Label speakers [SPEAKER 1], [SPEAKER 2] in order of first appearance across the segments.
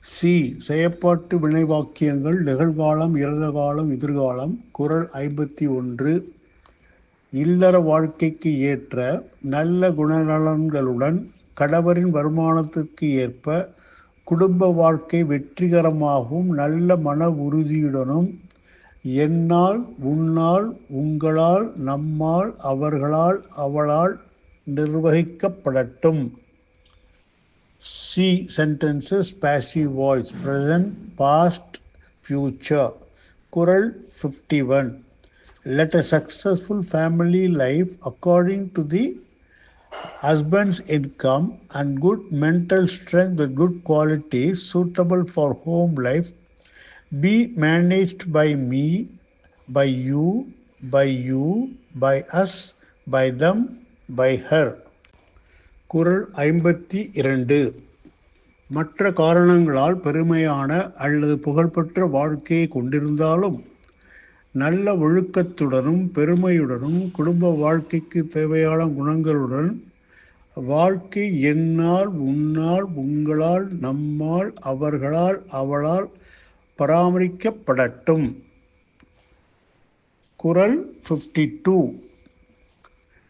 [SPEAKER 1] C. செயப்பாட்டு வினைவாக்கியங்கள் நிகழ்காலம், இறந்தகாலம், எதிர்காலம். குறள் 51. இல்லற வாழ்க்கைக்கு ஏற்ற நல்ல குணநலன்களுடன் கணவரின் வருமானத்திற்கு ஏற்ப குடும்ப வாழ்க்கை வெற்றிகரமாகவும் நல்ல மன உறுதியுடனும் என்னால், உன்னால், உங்களால், நம்மால், அவர்களால், அவளால் நிர்வகிக்கப்படட்டும். C sentences passive voice present, past, future. குறள் 51. Let a successful family life according to the husband's income and good mental strength with good qualities suitable for home life be managed by me, by you, by us, by them, by her. குறள் 52. மற்ற காரணங்களால் பெருமையான அல்லது புகழ்பெற்ற வாழ்க்கையை கொண்டிருந்தாலும் நல்ல ஒழுக்கத்துடனும் பெருமையுடனும் குடும்ப வாழ்க்கைக்கு தேவையான குணங்களுடன் வாழ்க்கை என்னால், உன்னால், உங்களால், நம்மால், அவர்களால், அவளால் பராமரிக்கப்படட்டும். குறள் 52.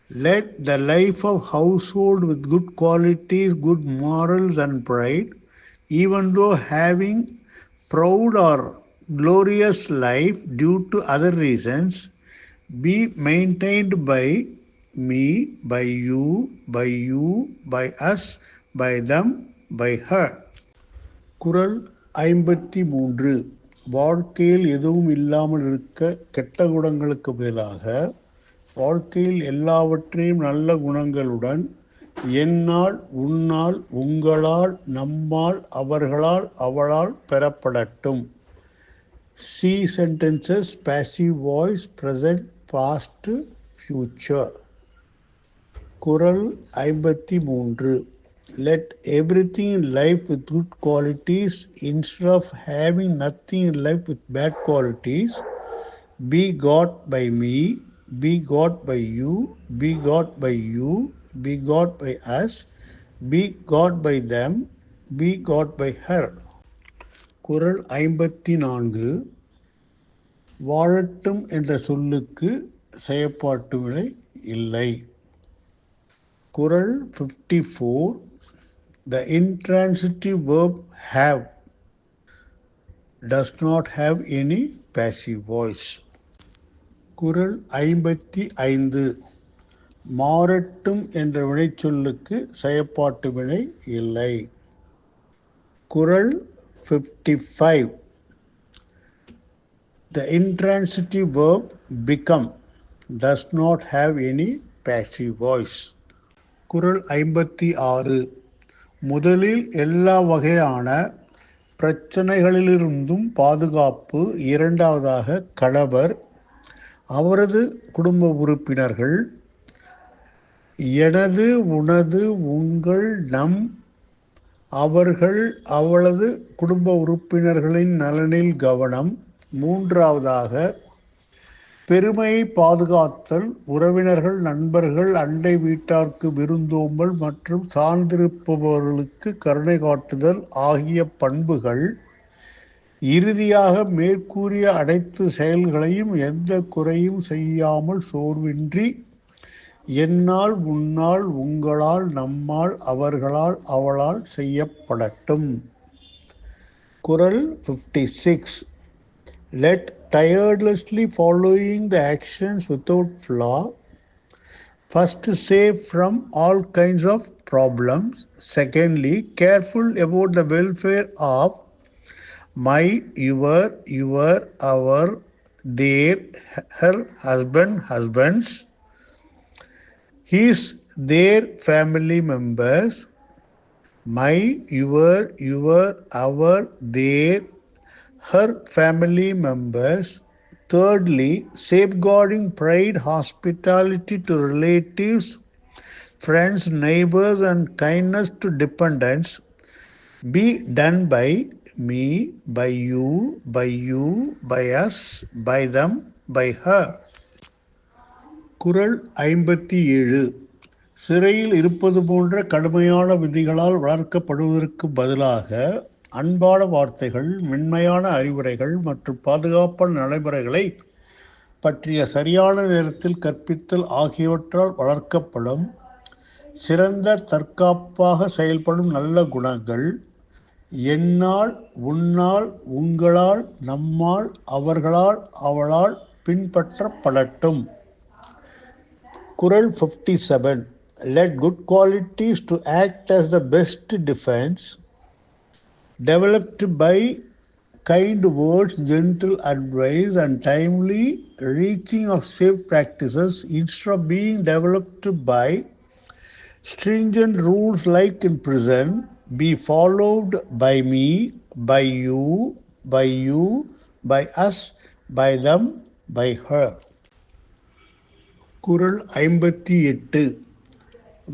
[SPEAKER 1] Let the life of household with good qualities, good morals and pride, even though having proud or glorious life due to other reasons, be maintained by me, by you, by us, by them, by her. குறள் 53. வாழ்க்கையில் எதுவும் இல்லாமல் இருக்க கெட்ட குணங்களுக்கு மேலாக வாழ்க்கையில் எல்லாவற்றையும் நல்ல குணங்களுடன் என்னால், உன்னால், உங்களால், நம்மால், அவர்களால், அவளால் பெறப்படட்டும். C sentences passive voice present, past, future. குறள் 53. Let everything in life with good qualities instead of having nothing in life with bad qualities be got by me, be got by you, be got by you, be got by us, be got by them, be got by her. குறள் 54. வாழட்டும் என்ற சொல்லுக்கு செயப்பாட்டு வினை இல்லை. குறள் 54. The intransitive verb have does not have any passive voice. குறள் 55. மாறட்டும் என்ற வினைச்சொல்லுக்கு செயப்பாட்டு வினை இல்லை. குறள் 55. The intransitive verb become does not have any passive voice. குறள் 56. முதலில் எல்லா வகையான பிரச்சனைகளிலிருந்தும் பாதுகாப்பு. இரண்டாவதாக கணவர், அவரது குடும்ப உறுப்பினர்கள், எனது, உனது, உங்கள், நம், அவர்கள், அவளது குடும்ப உறுப்பினர்களின் நலனில் கவனம். மூன்றாவதாக பெருமையை பாதுகாத்தல், உறவினர்கள், நண்பர்கள், அண்டை வீட்டார்க்கு விருந்தோம்பல் மற்றும் சார்ந்திருப்பவர்களுக்கு கருணை காட்டுதல் ஆகிய பண்புகள். இறுதியாக மேற்கூறிய அனைத்து செயல்களையும் எந்த குறையும் செய்யாமல் சோர்வின்றி என்னால், உன்னால், உங்களால், நம்மால், அவர்களால், அவளால் செய்யப்படட்டும். குறள் 56. Let tirelessly following the actions without flaw, first safe from all kinds of problems, secondly careful about the welfare of my, your, our, their, her husband, husbands, his, their family members, my, your, our, their, her family members. Thirdly, safeguarding pride, hospitality to relatives, friends, neighbors, and kindness to dependents be done by me, by you, by us, by them, by her. குறள் 57. சிறையில் இருப்பது போன்ற கடுமையான விதிகளால் வளர்க்கப்படுவதற்கு பதிலாக அன்பான வார்த்தைகள், மென்மையான அறிவுரைகள் மற்றும் பாதுகாப்பான நடைமுறைகளை பற்றிய சரியான நேரத்தில் கற்பித்தல் ஆகியவற்றால் வளர்க்கப்படும் சிறந்த தற்காப்பாக செயல்படும் நல்ல குணங்கள் என்னால், உன்னால், உங்களால், நம்மால், அவர்களால், அவளால் பின்பற்றப்படட்டும். குறள் 57. Let good qualities to act as the best defense, developed by kind words, gentle advice, and timely reaching of safe practices instead of being developed by stringent rules like in prison, be followed by me, by you, by you, by us, by them, by her. குறள் 58.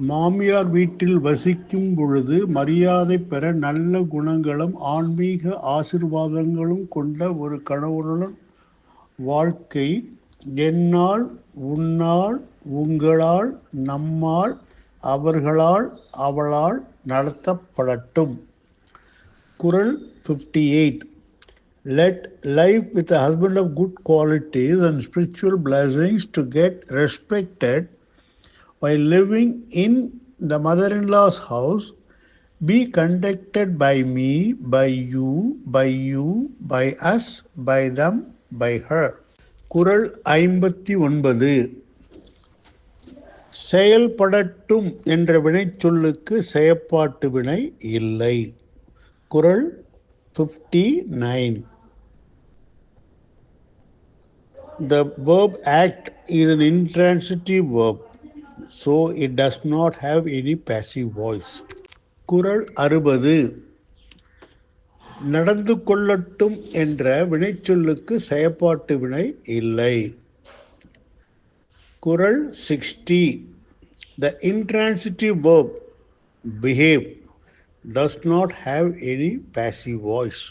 [SPEAKER 1] மாமியார் வீட்டில் வசிக்கும் பொழுது மரியாதை பெற நல்ல குணங்களும் ஆன்மீக ஆசீர்வாதங்களும் கொண்ட ஒரு கணவனுடன் வாழ்க்கை என்னால், உன்னால், உங்களால், நம்மால், அவர்களால், அவளால் நடத்தப்படட்டும். குறள் 58. Let life with a husband of good qualities and spiritual blessings to get respected while living in the mother-in-law's house be conducted by me, by you, by you, by us, by them, by her. குறள் 59. செயல்படட்டும் என்ற வினைச்சொல்லுக்கு செயப்பாட்டு வினை இல்லை. குறள் 59. The verb act is an intransitive verb, so it does not have any passive voice. குறள் 60. நடந்து கொள்ளட்டும் என்ற வினைச்சொல்லுக்கு செயப்பாட்டு வினை இல்லை. குறள் 60. The intransitive verb behave does not have any passive voice.